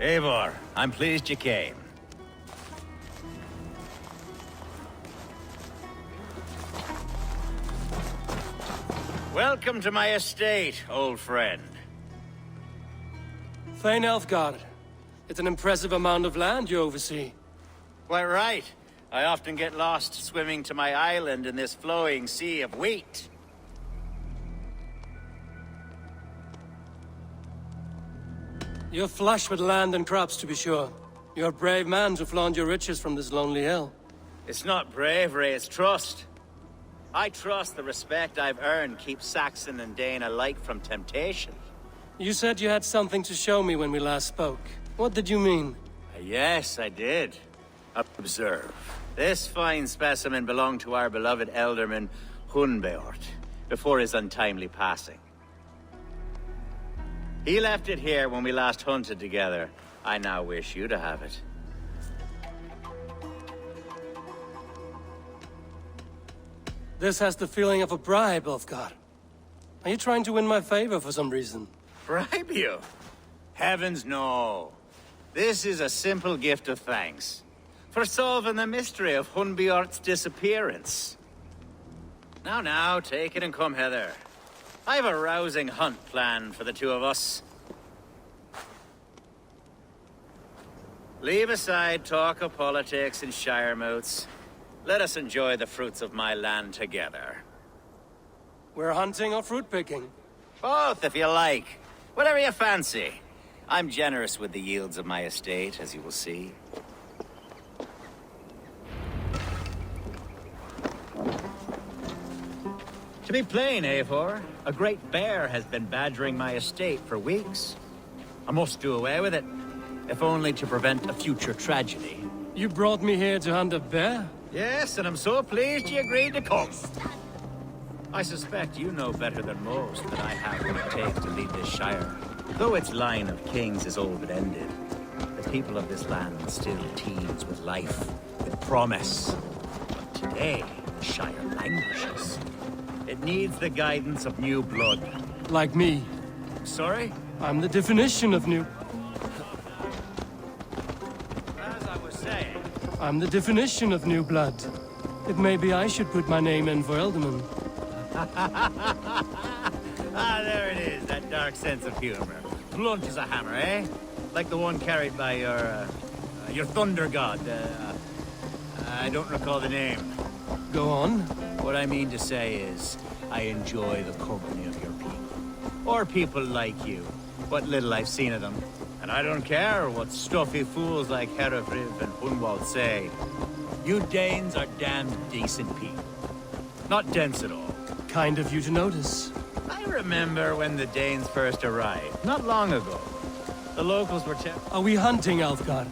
Eivor, I'm pleased you came. Welcome to my estate, old friend. Thane Elfgard. It's an impressive amount of land you oversee. Quite right. I often get lost swimming to my island in this flowing sea of wheat. You're flush with land and crops, to be sure. You're a brave man to flaunt your riches from this lonely hill. It's not bravery, it's trust. I trust the respect I've earned keeps Saxon and Dane alike from temptation. You said you had something to show me when we last spoke. What did you mean? Yes, I did. Observe. This fine specimen belonged to our beloved elderman, Hunbeort, before his untimely passing. He left it here when we last hunted together. I now wish you to have it. This has the feeling of a bribe, Ulfgar. Are you trying to win my favor for some reason? Bribe you? Heavens no. This is a simple gift of thanks for solving the mystery of Hunbeort's disappearance. Now, take it and come hither. I have a rousing hunt planned for the two of us. Leave aside talk of politics and shire moots. Let us enjoy the fruits of my land together. We're hunting or fruit picking? Both, if you like. Whatever you fancy. I'm generous with the yields of my estate, as you will see. To be plain, Eivor, a great bear has been badgering my estate for weeks. I must do away with it, if only to prevent a future tragedy. You brought me here to hunt a bear? Yes, and I'm so pleased you agreed to come. I suspect you know better than most that I have what it takes to lead this shire. Though its line of kings is old and ended, the people of this land still teems with life, with promise. But today, the shire languishes. It needs the guidance of new blood. Like me. Sorry? I'm the definition of new... As I was saying... I'm the definition of new blood. It may be I should put my name in for Elderman. Ah, there it is, that dark sense of humor. Blunt as a hammer, eh? Like the one carried by your thunder god. I don't recall the name. Go on. What I mean to say is, I enjoy the company of your people. Or people like you. What little I've seen of them. And I don't care what stuffy fools like Herefriv and Hunwald say. You Danes are damn decent people. Not dense at all. Kind of you to notice. I remember when the Danes first arrived, not long ago. The locals were Are we hunting, Elfgard?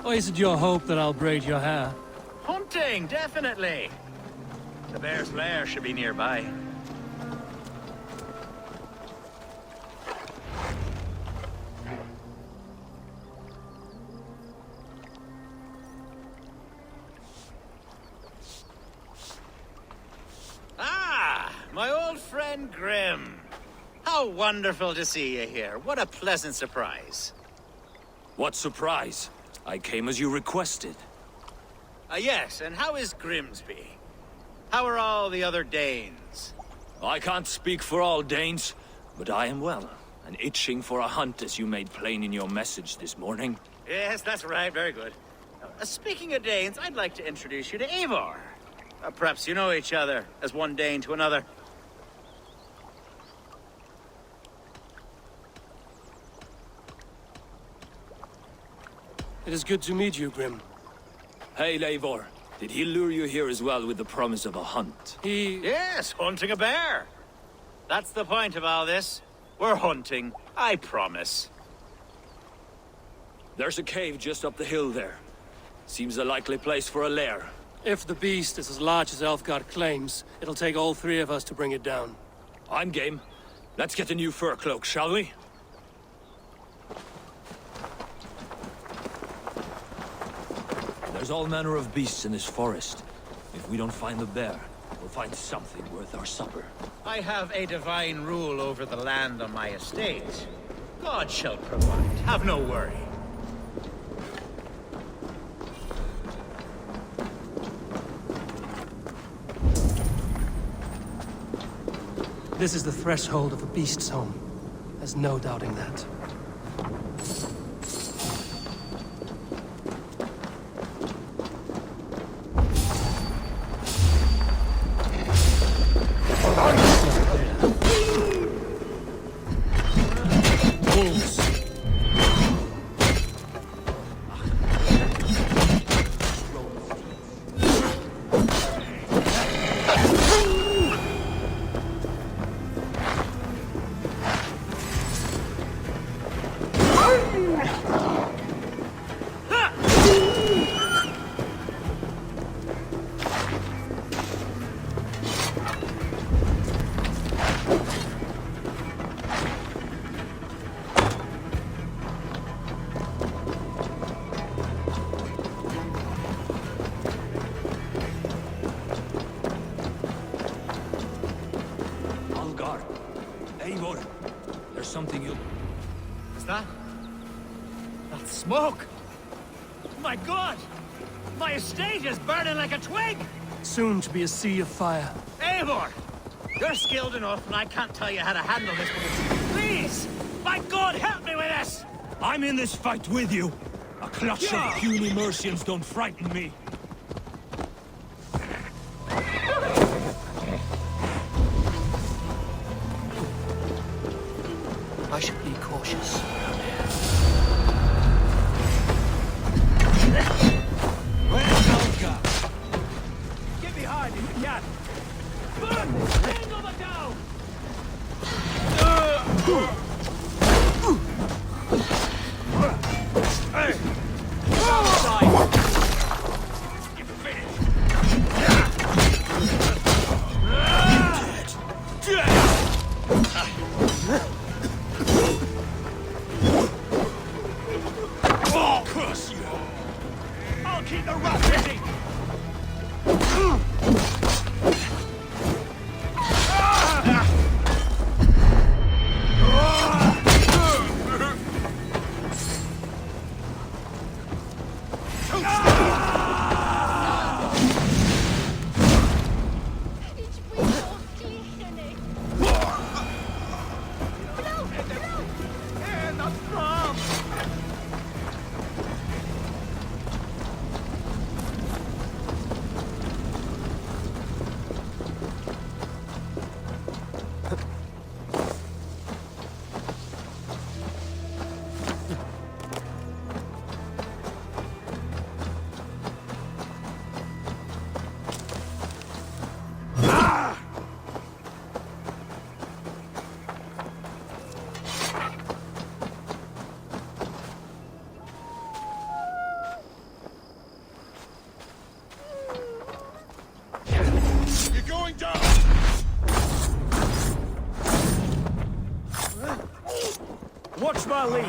Or is it your hope that I'll braid your hair? hunting, definitely. The bear's lair should be nearby. My old friend Grim. How wonderful to see you here. What a pleasant surprise. What surprise? I came as you requested. Yes, and how is Grimsby? How are all the other Danes? I can't speak for all Danes, but I am well, and itching for a hunt as you made plain in your message this morning. Yes, that's right. Very good. Speaking of Danes, I'd like to introduce you to Eivor. Perhaps you know each other, as one Dane to another. It is good to meet you, Grim. Hey, Eivor. Did he lure you here as well with the promise of a hunt? Yes, hunting a bear. That's the point of all this. We're hunting, I promise. There's a cave just up the hill there. Seems a likely place for a lair. If the beast is as large as Elfgard claims, it'll take all three of us to bring it down. I'm game. Let's get a new fur cloak, shall we? There's all manner of beasts in this forest. If we don't find the bear, we'll find something worth our supper. I have a divine rule over the land on my estate. God shall provide. Have no worry. This is the threshold of a beast's home. There's no doubting that. Wolves. Eivor, there's something you... Is that? That's smoke! My God! My estate is burning like a twig! Soon to be a sea of fire. Eivor! You're skilled enough, and I can't tell you how to handle this, but please! My God, help me with this! I'm in this fight with you! A clutch of puny Mercians don't frighten me! I should be cautious. Where's Olga? Get behind if you can! Burn! Hang over down! Hey! Outside! You're finished! Oh, curse you! I'll keep the rat busy! Watch my lead!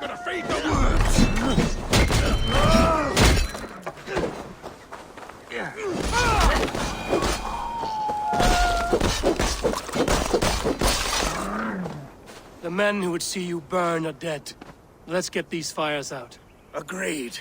Gonna feed the worms! The men who would see you burn are dead. Let's get these fires out. Agreed.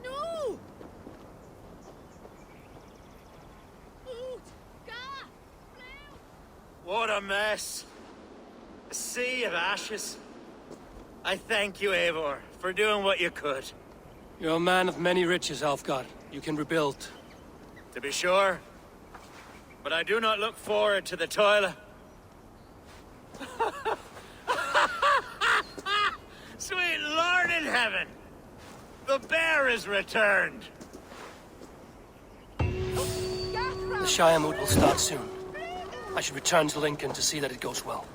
No! What a mess. A sea of ashes. I thank you, Eivor, for doing what you could. You're a man of many riches, Alfgard. You can rebuild. To be sure. But I do not look forward to the toil. Sweet Lord in heaven! The bear is returned! The Shire mood will start soon. I should return to Lincoln to see that it goes well.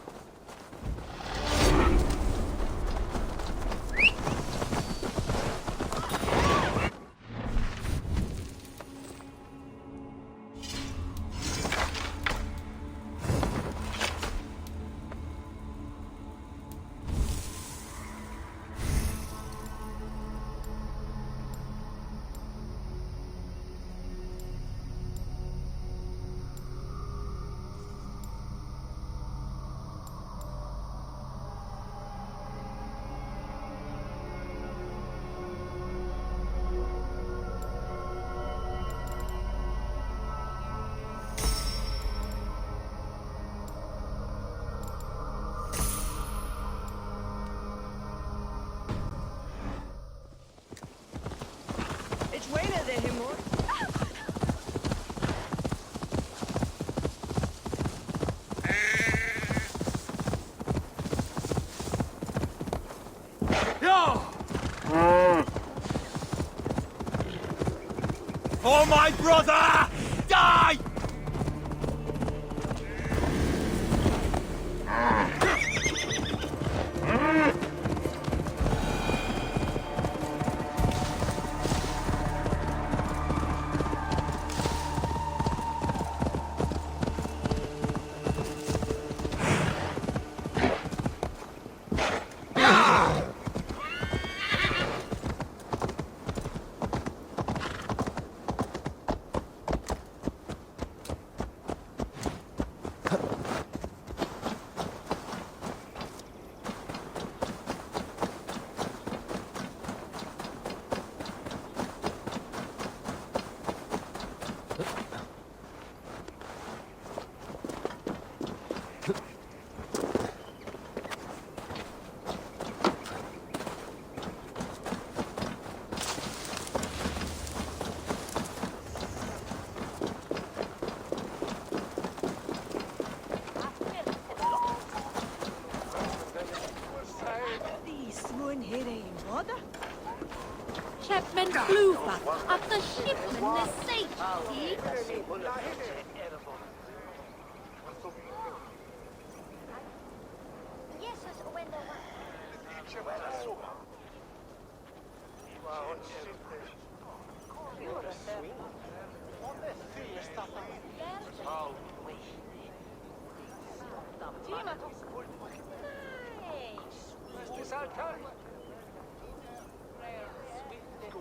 For my brother! Die! Chapman Bluebuck of the shipman is safety.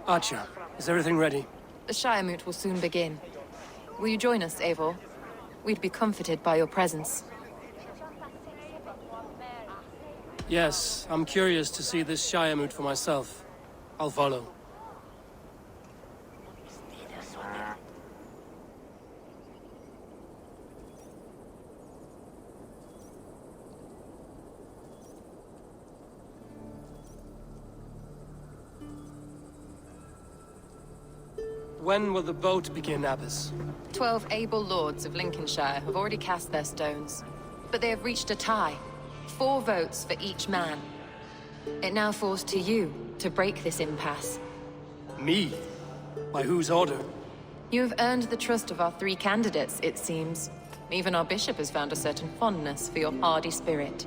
Archer, is everything ready? The Shiremoot will soon begin. Will you join us, Eivor? We'd be comforted by your presence. Yes, I'm curious to see this Shiremoot for myself. I'll follow. When will the boat begin, Abbess? 12 able lords of Lincolnshire have already cast their stones. But they have reached a tie. 4 votes for each man. It now falls to you to break this impasse. Me? By whose order? You have earned the trust of our 3 candidates, it seems. Even our bishop has found a certain fondness for your hardy spirit.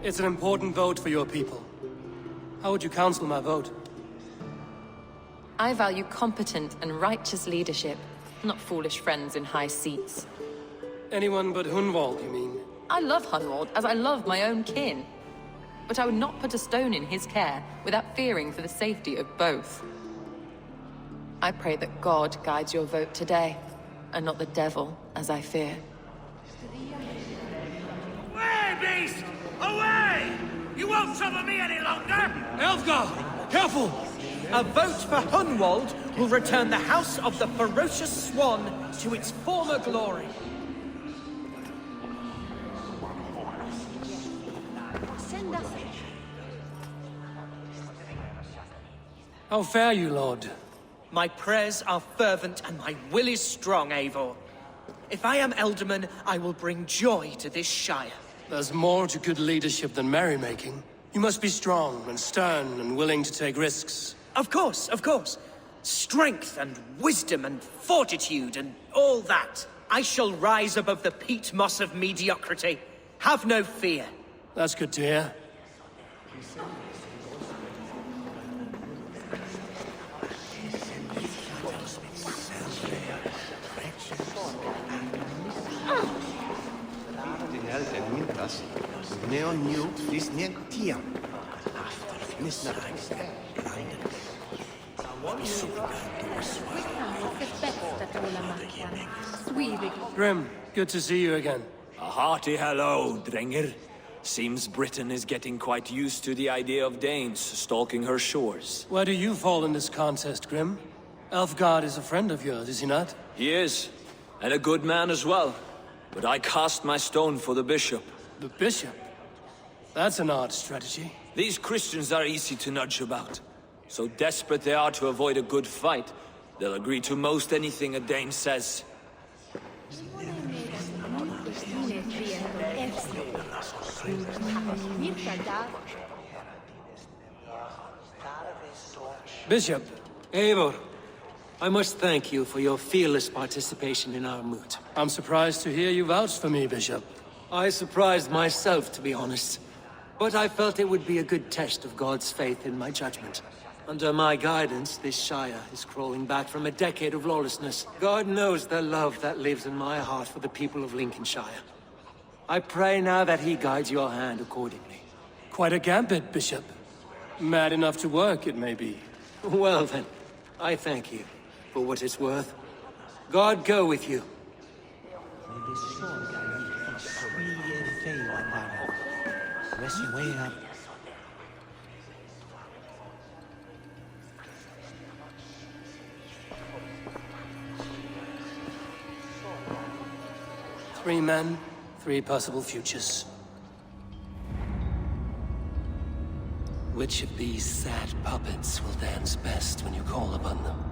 It's an important vote for your people. How would you counsel my vote? I value competent and righteous leadership, not foolish friends in high seats. Anyone but Hunwald, you mean? I love Hunwald as I love my own kin. But I would not put a stone in his care without fearing for the safety of both. I pray that God guides your vote today, and not the devil, as I fear. Away, beast! Away! You won't trouble me any longer! Elfgar! Careful! A vote for Hunwald will return the House of the Ferocious Swan to its former glory. How fare you, Lord? My prayers are fervent and my will is strong, Eivor. If I am Elderman, I will bring joy to this Shire. There's more to good leadership than merrymaking. You must be strong and stern and willing to take risks. Of course, of course. Strength and wisdom and fortitude and all that. I shall rise above the peat moss of mediocrity. Have no fear. That's good to hear. Grim, good to see you again. A hearty hello, Drenger. Seems Britain is getting quite used to the idea of Danes stalking her shores. Where do you fall in this contest, Grim? Elfgard is a friend of yours, is he not? He is, and a good man as well. But I cast my stone for the bishop. The bishop? That's an odd strategy. These Christians are easy to nudge about. So desperate they are to avoid a good fight, they'll agree to most anything a Dane says. Bishop, Eivor, I must thank you for your fearless participation in our moot. I'm surprised to hear you vouch for me, Bishop. I surprised myself, to be honest. But I felt it would be a good test of God's faith in my judgment. Under my guidance, this Shire is crawling back from a decade of lawlessness. God knows the love that lives in my heart for the people of Lincolnshire. I pray now that he guides your hand accordingly. Quite a gambit, Bishop. Mad enough to work, it may be. Well then, I thank you for what it's worth. God go with you. Three men, three possible futures. Which of these sad puppets will dance best when you call upon them?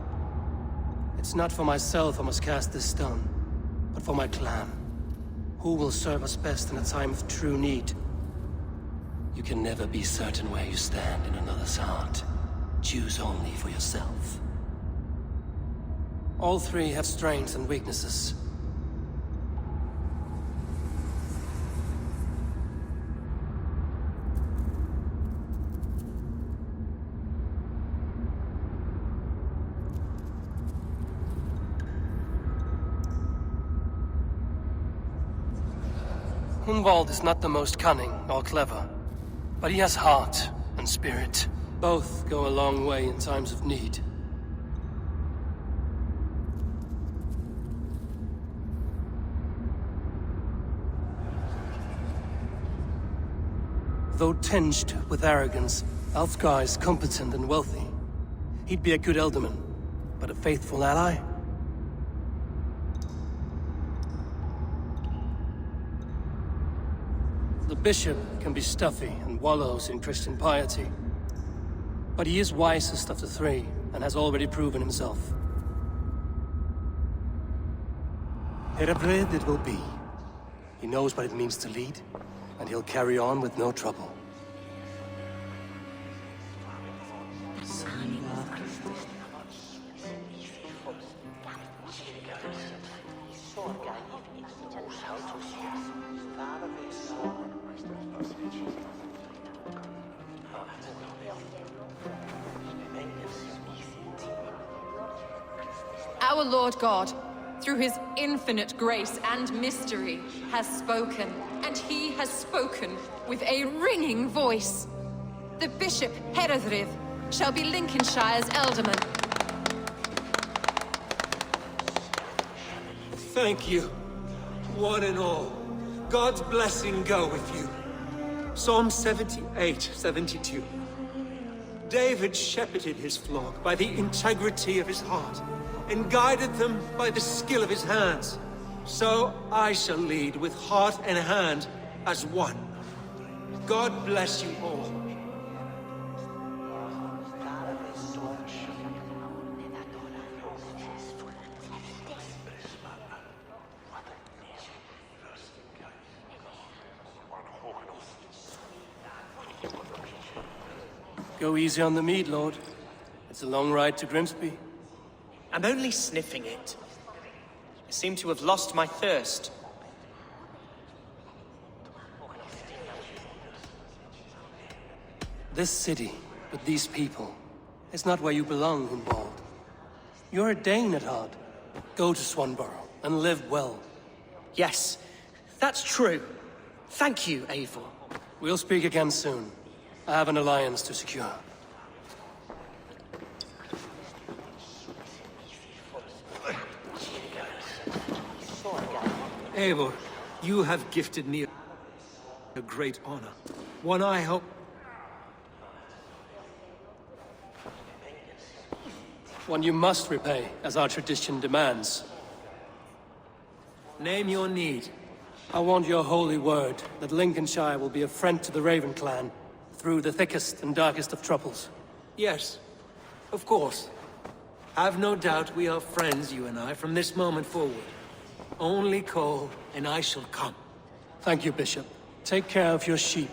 It's not for myself I must cast this stone, but for my clan. Who will serve us best in a time of true need? You can never be certain where you stand in another's heart. Choose only for yourself. All three have strengths and weaknesses. Hunwald is not the most cunning or clever, but he has heart and spirit. Both go a long way in times of need. Though tinged with arrogance, Alfgar is competent and wealthy. He'd be a good alderman, but a faithful ally? The bishop can be stuffy and wallows in Christian piety. But he is wisest of the three, and has already proven himself. Herabred it will be. He knows what it means to lead, and he'll carry on with no trouble. Our Lord God, through his infinite grace and mystery, has spoken, and he has spoken with a ringing voice. The Bishop Heredrith shall be Lincolnshire's Alderman. Thank you, one and all. God's blessing go with you. Psalm 78, 72. David shepherded his flock by the integrity of his heart, and guided them by the skill of his hands. So I shall lead with heart and hand as one. God bless you all. Go easy on the mead, Lord. It's a long ride to Grimsby. I'm only sniffing it. I seem to have lost my thirst. This city, with these people, is not where you belong, Hunwald. You're a Dane at heart. Go to Swanborough and live well. Yes, that's true. Thank you, Eivor. We'll speak again soon. I have an alliance to secure. Eivor, you have gifted me a great honor. One I hope... One you must repay, as our tradition demands. Name your need. I want your holy word that Lincolnshire will be a friend to the Raven clan through the thickest and darkest of troubles. Yes, of course. Have no doubt we are friends, you and I, from this moment forward. Only call, and I shall come. Thank you, Bishop. Take care of your sheep.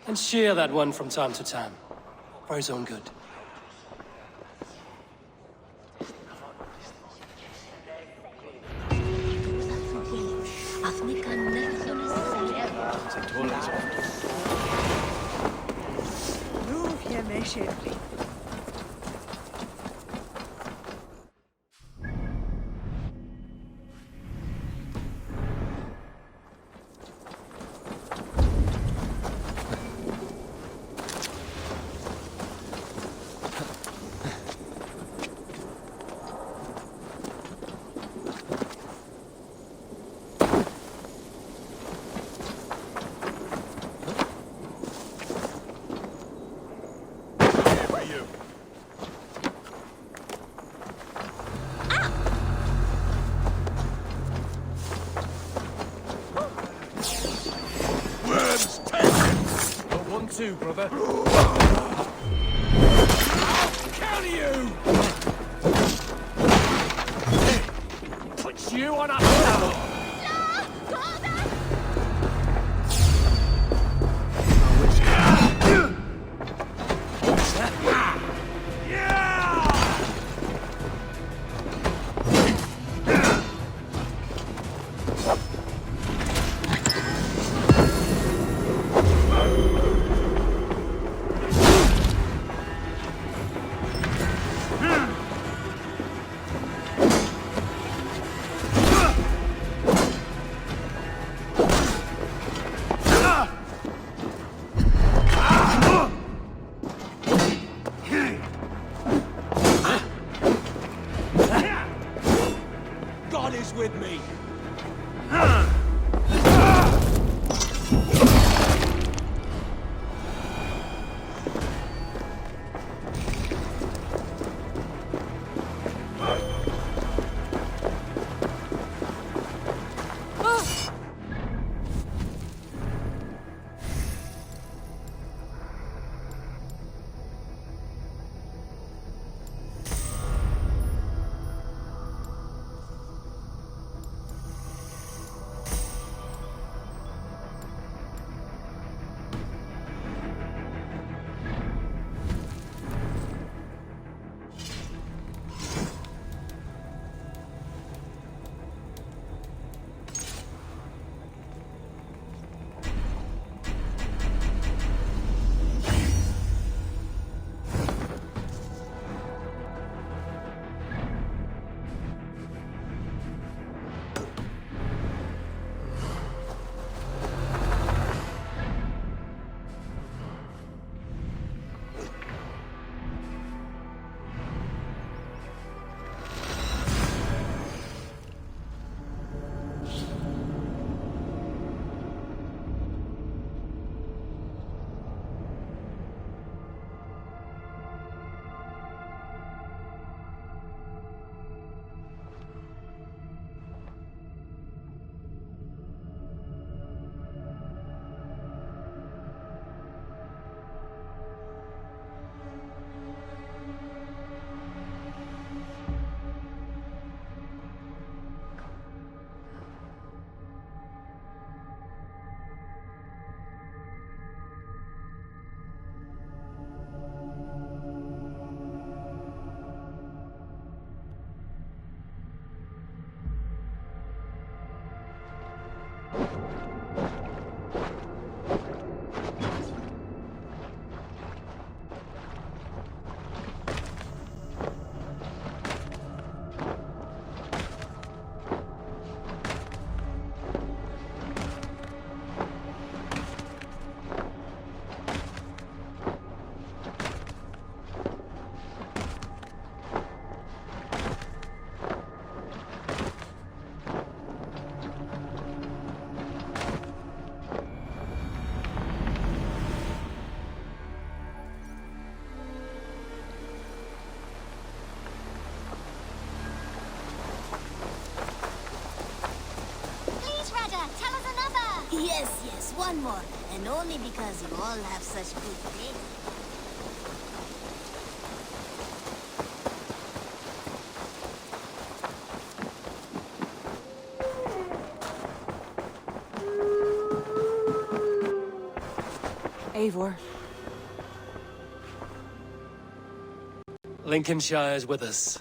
And shear that one from time to time, for his own good. Move here, Meshe. Too, brother. Counter you! Put you on a level! With me. Yes, yes, one more. And only because you all have such good taste. Eivor. Lincolnshire's with us,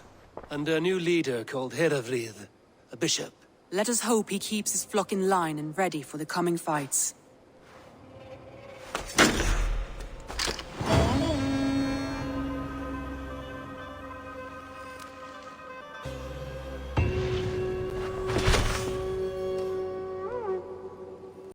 under a new leader called Herefrith, a bishop. Let us hope he keeps his flock in line and ready for the coming fights.